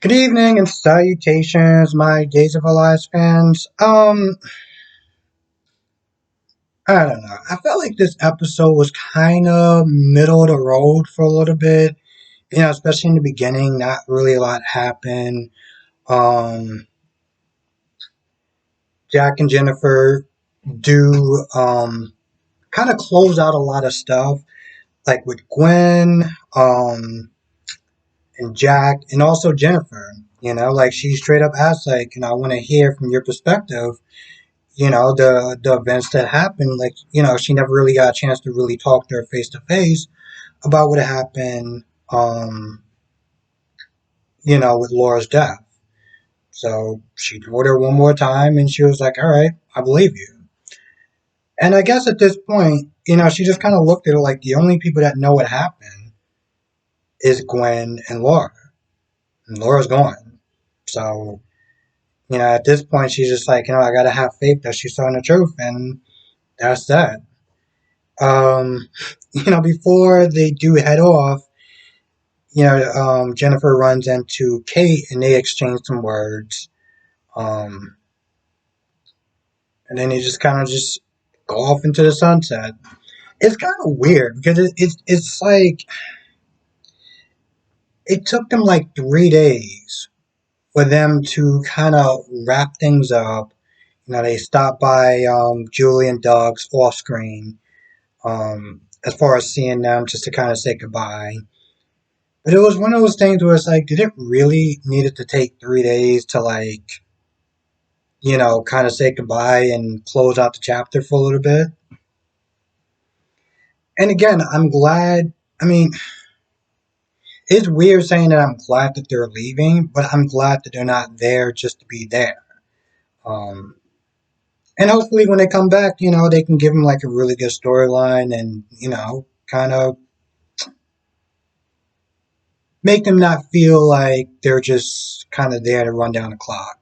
Good evening and salutations, my Days of Our Lives fans. I don't know. I felt like this episode was kind of middle of the road for a little bit. Especially in the beginning, not really a lot happened. Um, Jack and Jennifer do kind of close out a lot of stuff, like with Gwen, and Jack, and also Jennifer. Like she straight up asks, like, I want to hear from your perspective the events that happened. Like, she never really got a chance to really talk to her face to face about what happened, um, with Laura's death. So she told her one more time and she was like, all right, I believe you. And I guess at this point, she just kind of looked at it like the only people that know what happened is Gwen and Laura. And Laura's gone. So, at this point, she's just like, I got to have faith that she's telling the truth. And that's that. Um, before they do head off, Jennifer runs into Kate and they exchange some words. Um, and then they just kind of just go off into the sunset. It's kind of weird because it's like it took them like 3 days for them to kind of wrap things up. They stopped by Julie and Doug's off screen, as far as seeing them just to kind of say goodbye. But it was one of those things where it's like, did it really needed to take 3 days to like, kind of say goodbye and close out the chapter for a little bit? And again, I'm glad. I mean, it's weird saying that I'm glad that they're leaving, but I'm glad that they're not there just to be there. Um, and hopefully when they come back, they can give them like a really good storyline and, kind of make them not feel like they're just kind of there to run down the clock.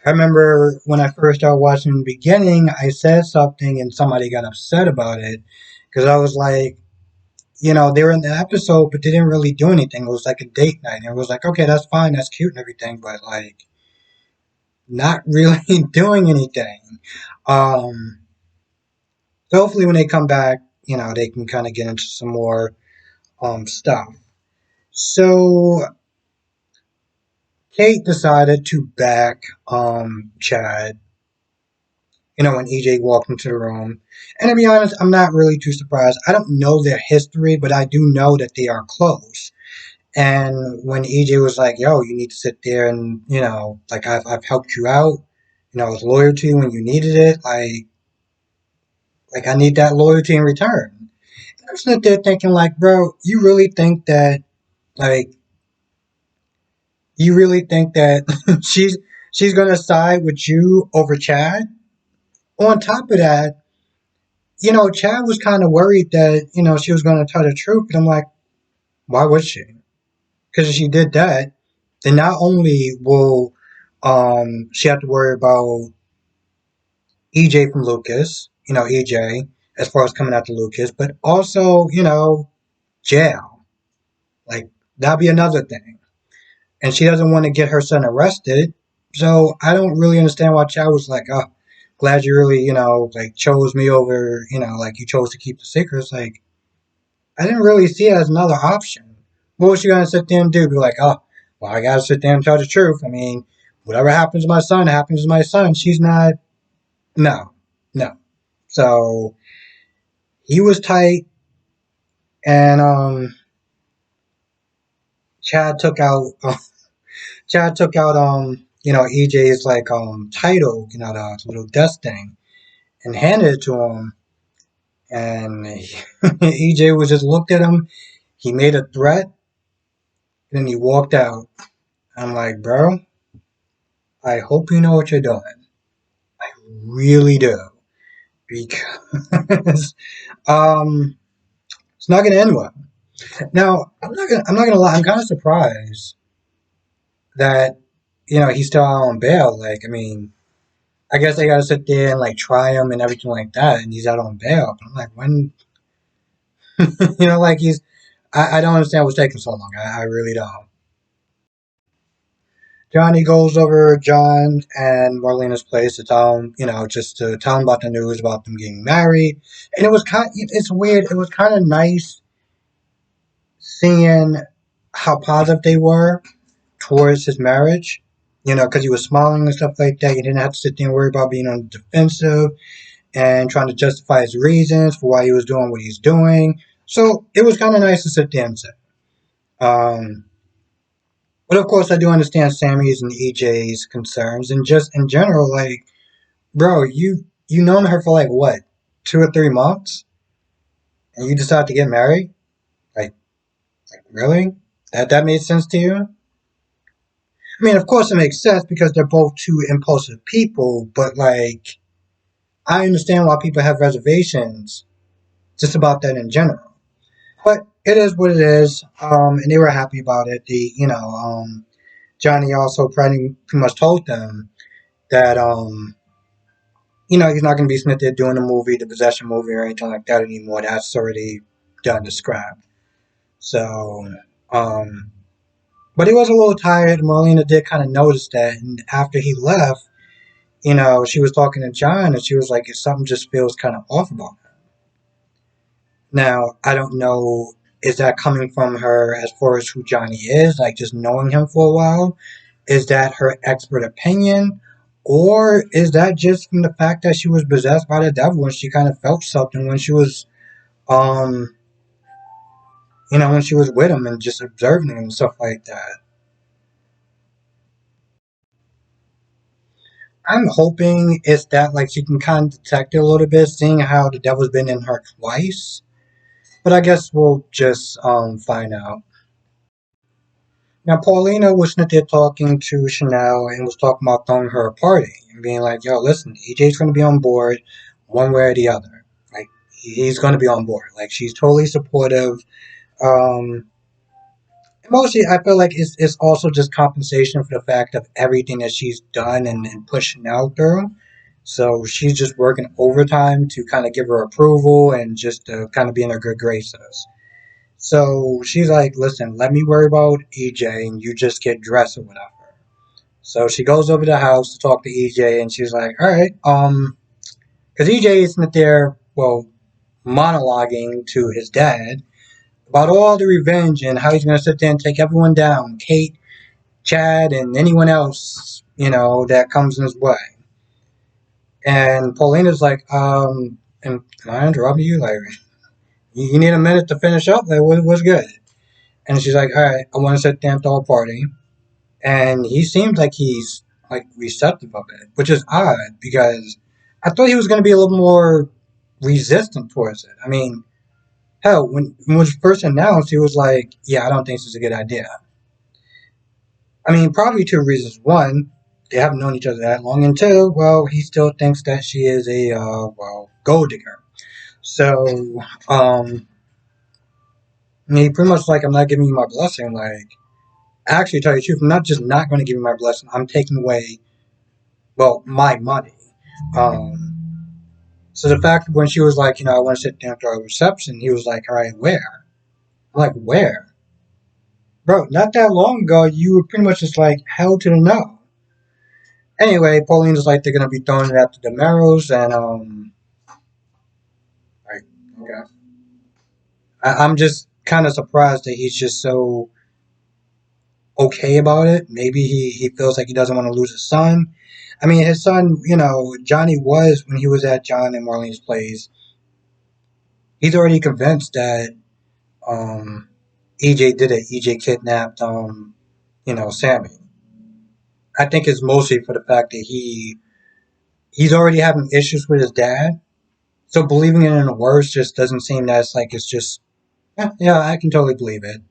I remember when I first started watching the beginning, I said something and somebody got upset about it because I was like, they were in the episode, but they didn't really do anything. It was like a date night. And it was like, okay, that's fine, that's cute and everything, but like, not really doing anything. Um, so hopefully when they come back, they can kind of get into some more stuff. So Kate decided to back Chad when EJ walked into the room. And to be honest, I'm not really too surprised. I don't know their history, but I do know that they are close. And when EJ was like, yo, you need to sit there and, like I've helped you out, I was loyal to you when you needed it, like I need that loyalty in return. And I'm sitting there thinking like, bro, like, you really think that she's gonna side with you over Chad? On top of that, Chad was kind of worried that, she was going to tell the truth. And I'm like, why would she? Because if she did that, then not only will she have to worry about EJ from Lucas, EJ, as far as coming after Lucas, but also, jail. Like, that'd be another thing. And she doesn't want to get her son arrested. So I don't really understand why Chad was like, oh, glad you really, like chose me over, like you chose to keep the secrets. Like, I didn't really see it as another option. What was she gonna sit there and do? Be like, oh, well, I gotta sit there and tell the truth. I mean, whatever happens to my son happens to my son. She's not. No, no. So he was tight, and Chad took out. Chad took out. EJ's like title. The little desk thing, and handed it to him. And EJ was just looked at him. He made a threat, and then he walked out. I'm like, bro, I hope you know what you're doing. I really do. Because it's not gonna end well. Now, I'm not gonna lie, I'm kinda surprised that, he's still out on bail. Like, I mean, I guess they gotta sit there and like try him and everything like that, and he's out on bail. But I'm like, when like I don't understand what's taking so long. I really don't. Johnny goes over John and Marlena's place to tell him, just to tell him about the news about them getting married. And it's weird. It was kind of nice seeing how positive they were towards his marriage. Because he was smiling and stuff like that. You didn't have to sit there and worry about being on the defensive and trying to justify his reasons for why he was doing what he's doing. So it was kind of nice to sit there and say. Um, but of course, I do understand Sammy's and EJ's concerns, and just in general, like, bro, you known her for like what, 2 or 3 months, and you decide to get married? Like, really? That made sense to you? I mean, of course, it makes sense because they're both two impulsive people, but like, I understand why people have reservations just about that in general. But it is what it is, and they were happy about it. Johnny also pretty much told them that he's not going to be sitting there doing the movie, the possession movie, or anything like that anymore. That's already done, described. So, um, but he was a little tired. Marlena did kind of notice that, and after he left, she was talking to John, and she was like, "Something just feels kind of off about him." Now, I don't know, is that coming from her as far as who Johnny is, like just knowing him for a while? Is that her expert opinion? Or is that just from the fact that she was possessed by the devil and she kind of felt something when she was, um, when she was with him and just observing him and stuff like that? I'm hoping it's that, like, she can kind of detect it a little bit, seeing how the devil's been in her twice. But I guess we'll just find out. Now, Paulina was sitting there talking to Chanel and was talking about throwing her a party and being like, yo, listen, EJ's going to be on board one way or the other. Like, he's going to be on board. Like, she's totally supportive. Um, Mostly, I feel like it's also just compensation for the fact of everything that she's done and pushed Chanel through. So she's just working overtime to kind of give her approval and just to kind of be in her good graces. So she's like, listen, let me worry about EJ and you just get dressed or whatever. So she goes over to the house to talk to EJ and she's like, all right, because EJ isn't there, well, monologuing to his dad about all the revenge and how he's going to sit there and take everyone down, Kate, Chad, and anyone else, that comes in his way. And Paulina's like, and can I interrupt you? Like, you need a minute to finish up? Like, what's good? And she's like, all right, I want to sit there and throw a party. And he seems like he's like receptive of it, which is odd because I thought he was going to be a little more resistant towards it. I mean, hell, when it was first announced, he was like, "Yeah, I don't think this is a good idea." I mean, probably 2 reasons. One, they haven't known each other that long, and two, well, he still thinks that she is a gold digger. So, he pretty much like, I'm not giving you my blessing. Like, actually, tell you the truth, I'm not just not going to give you my blessing. I'm taking away, well, my money. Um, so the fact when she was like, I want to sit down for a reception, he was like, all right, where? I'm like, where? Bro, not that long ago, you were pretty much just like held to the no. Anyway, Pauline's like, they're going to be throwing it at the Demeros, and, like, okay. I'm just kind of surprised that he's just so okay about it. Maybe he feels like he doesn't want to lose his son. I mean, his son, Johnny was, when he was at John and Marlene's place, he's already convinced that um, EJ did it. EJ kidnapped, Sammy. I think it's mostly for the fact that he's already having issues with his dad. So believing it in the worst just doesn't seem that it's just, yeah, I can totally believe it.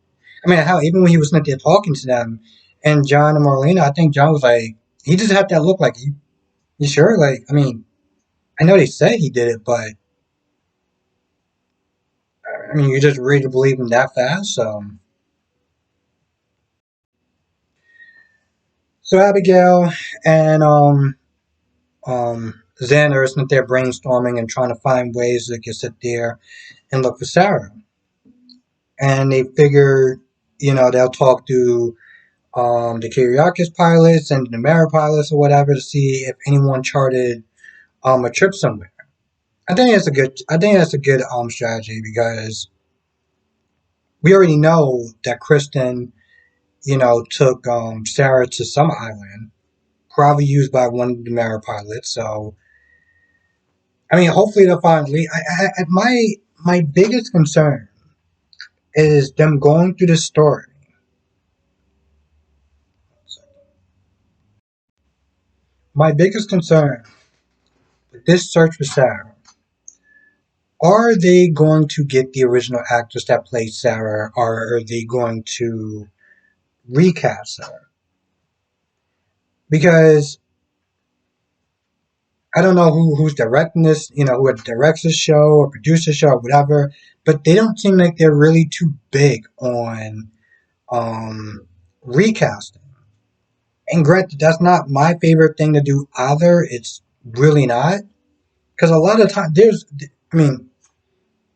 I mean, how even when he was not there talking to them, and John and Marlena, I think John was like, he just had that look like, you sure? Like, I mean, I know they said he did it, but I mean, you just really believe him that fast. So Abigail and Xander isn't there brainstorming and trying to find ways that can sit there and look for Sarah. And they figure, they'll talk to the Kyriakis pilots and the Nemera pilots or whatever to see if anyone charted a trip somewhere. I think that's a good strategy because we already know that Kristen, took Sarah to some island, probably used by one of the Mara pilots. So I mean, hopefully they'll find Lee. My biggest concern is them going through the story. My biggest concern with this search for Sarah, are they going to get the original actress that played Sarah, or are they going to recast her? Because I don't know who's directing this, who directs the show or produces the show or whatever, but they don't seem like they're really too big on recasting. And granted, that's not my favorite thing to do either. It's really not. Because a lot of time, I mean,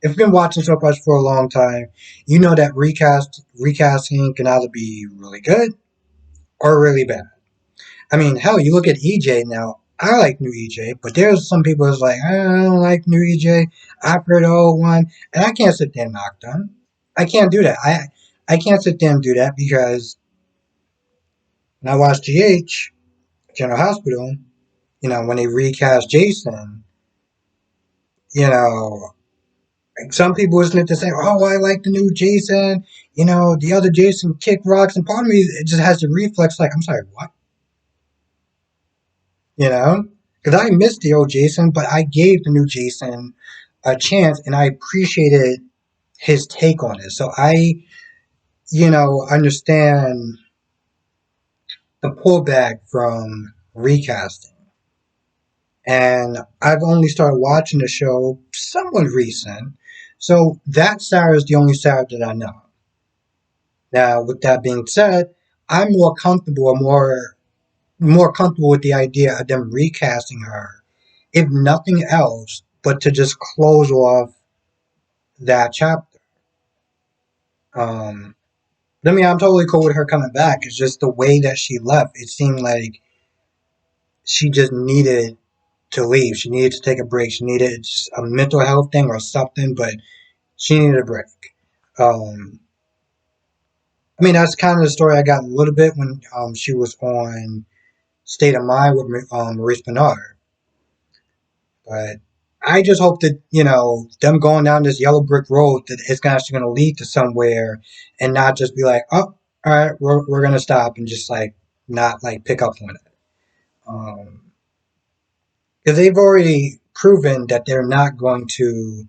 if you've been watching soap operas for a long time, you know that recasting can either be really good or really bad. I mean, hell, you look at EJ now. I like new EJ, but there's some people that's like, I don't like new EJ. I prefer the old one, and I can't sit there and knock them. I can't do that. I can't sit there and do that because when I watched GH General Hospital, when they recast Jason, you know, like some people was to say, "Oh, I like the new Jason." The other Jason kicked rocks, and part of me it just has the reflex, like, I'm sorry, what? You know, because I missed the old Jason, but I gave the new Jason a chance, and I appreciated his take on it. So I, understand the pullback from recasting. And I've only started watching the show somewhat recent. So that Sarah is the only Sarah that I know. Now, with that being said, I'm more comfortable with the idea of them recasting her, if nothing else, but to just close off that chapter. Um, I mean, I'm totally cool with her coming back. It's just the way that she left. It seemed like she just needed to leave. She needed to take a break. She needed just a mental health thing or something, but she needed a break. Um, I mean, that's kind of the story I got a little bit when she was on State of Mind with Maurice Bernard. But I just hope that, them going down this yellow brick road, that it's actually going to lead to somewhere and not just be like, oh, all right, we're going to stop and just like not like pick up on it. Because they've already proven that they're not going to,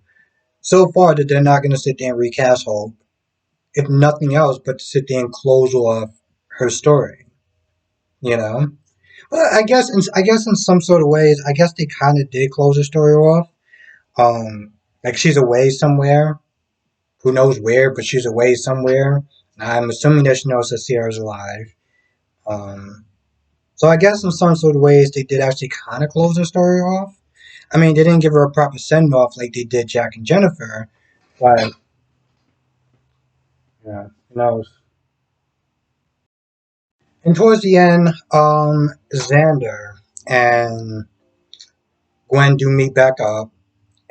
so far, that they're not going to sit there and recast Hope, if nothing else, but to sit there and close off her story, you know? Well, I guess in some sort of ways, I guess they kind of did close the story off. Like she's away somewhere. Who knows where, but she's away somewhere. I'm assuming that she knows that Sierra's alive. Um, so I guess in some sort of ways they did actually kind of close the story off. I mean, they didn't give her a proper send off like they did Jack and Jennifer, but yeah, who knows? And towards the end, Xander and Gwen do meet back up,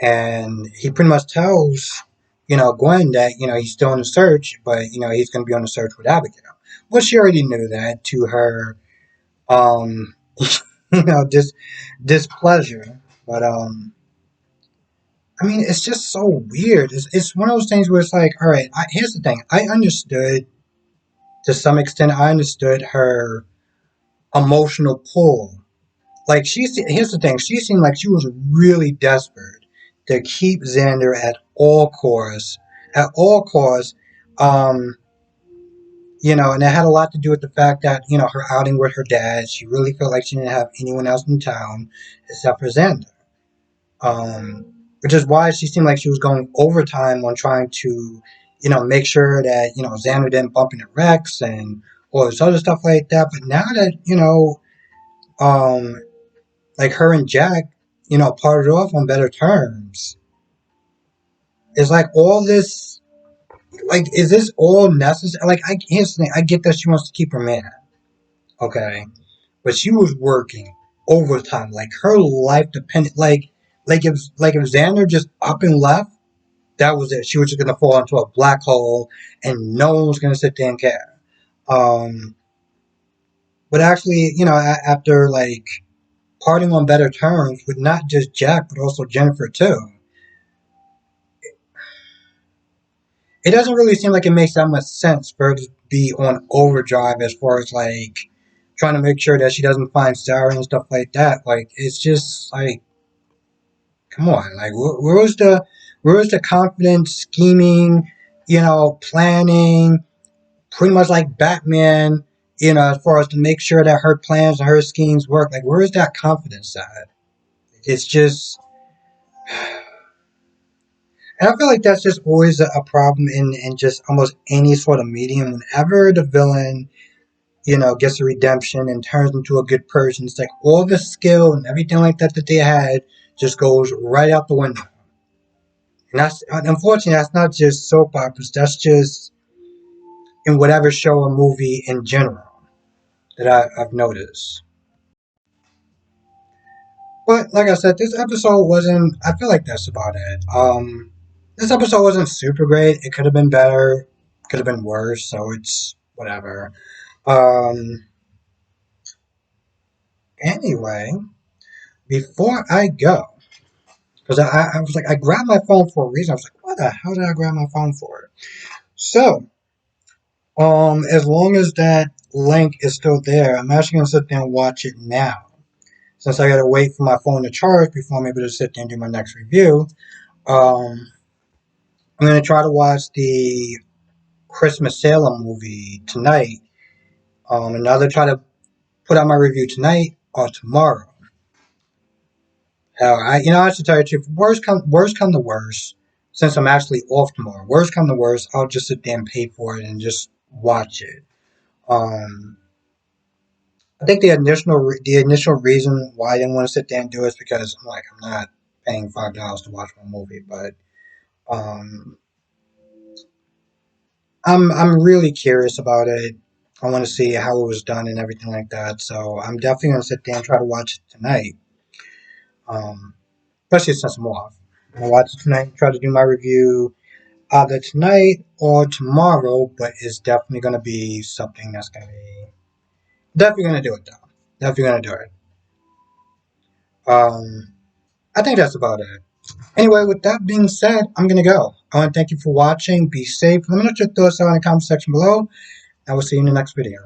and he pretty much tells, Gwen that, he's still on the search, but, he's going to be on the search with Abigail. Well, she already knew that to her, um, displeasure. But, I mean, it's just so weird. It's one of those things where it's like, all right, here's the thing. I understood, to some extent, I understood her emotional pull. Like, here's the thing. She seemed like she was really desperate to keep Xander at all costs. At all costs. Um, and it had a lot to do with the fact that, her outing with her dad, she really felt like she didn't have anyone else in town except for Xander. Um, which is why she seemed like she was going overtime on trying to, make sure that, Xander didn't bump into Rex and all this other stuff like that. But now that, um, like her and Jack, parted off on better terms, it's like all this, Like, is this all necessary? Like, here's the thing. I get that she wants to keep her man, okay, but she was working overtime. Like her life depended. Like if Xander just up and left, that was it. She was just gonna fall into a black hole, and no one was gonna sit there and care. Um, but actually, after like parting on better terms with not just Jack but also Jennifer too, it doesn't really seem like it makes that much sense for her to be on overdrive as far as like trying to make sure that she doesn't find Sarah and stuff like that. Like it's just like, come on, like where was the confidence, scheming, planning, pretty much like Batman, as far as to make sure that her plans and her schemes work. Like where is that confidence at? It's just, and I feel like that's just always a problem in just almost any sort of medium. Whenever the villain, gets a redemption and turns into a good person, it's like all the skill and everything like that that they had just goes right out the window. And that's unfortunately that's not just soap operas. That's just in whatever show or movie in general that I've noticed. But like I said, this episode wasn't. I feel like that's about it. This episode wasn't super great. It could have been better. Could have been worse. So it's whatever. Um. Anyway, before I go, because I was like I grabbed my phone for a reason. I was like, what the hell did I grab my phone for? So as long as that link is still there, I'm actually gonna sit there and watch it now. Since I gotta wait for my phone to charge before I'm able to sit there and do my next review. Um, I'm gonna try to watch the Christmas Salem movie tonight. And either try to put out my review tonight or tomorrow. I should tell you the truth. Worst come to worst. Since I'm actually off tomorrow, worst come to worst, I'll just sit there and pay for it and just watch it. Um, I think the initial reason why I didn't want to sit there and do it is because I'm not paying $5 to watch one movie, but um, I'm really curious about it. I want to see how it was done and everything like that. So I'm definitely gonna sit there and try to watch it tonight. Especially since I'm off. I'm gonna watch it tonight. Try to do my review either tonight or tomorrow, but it's definitely gonna be something that's gonna be definitely gonna do it though. Definitely gonna do it. Um, I think that's about it. Anyway, with that being said, I'm gonna go. I want to thank you for watching. Be safe. Let me know what your thoughts are in the comment section below. I will see you in the next video.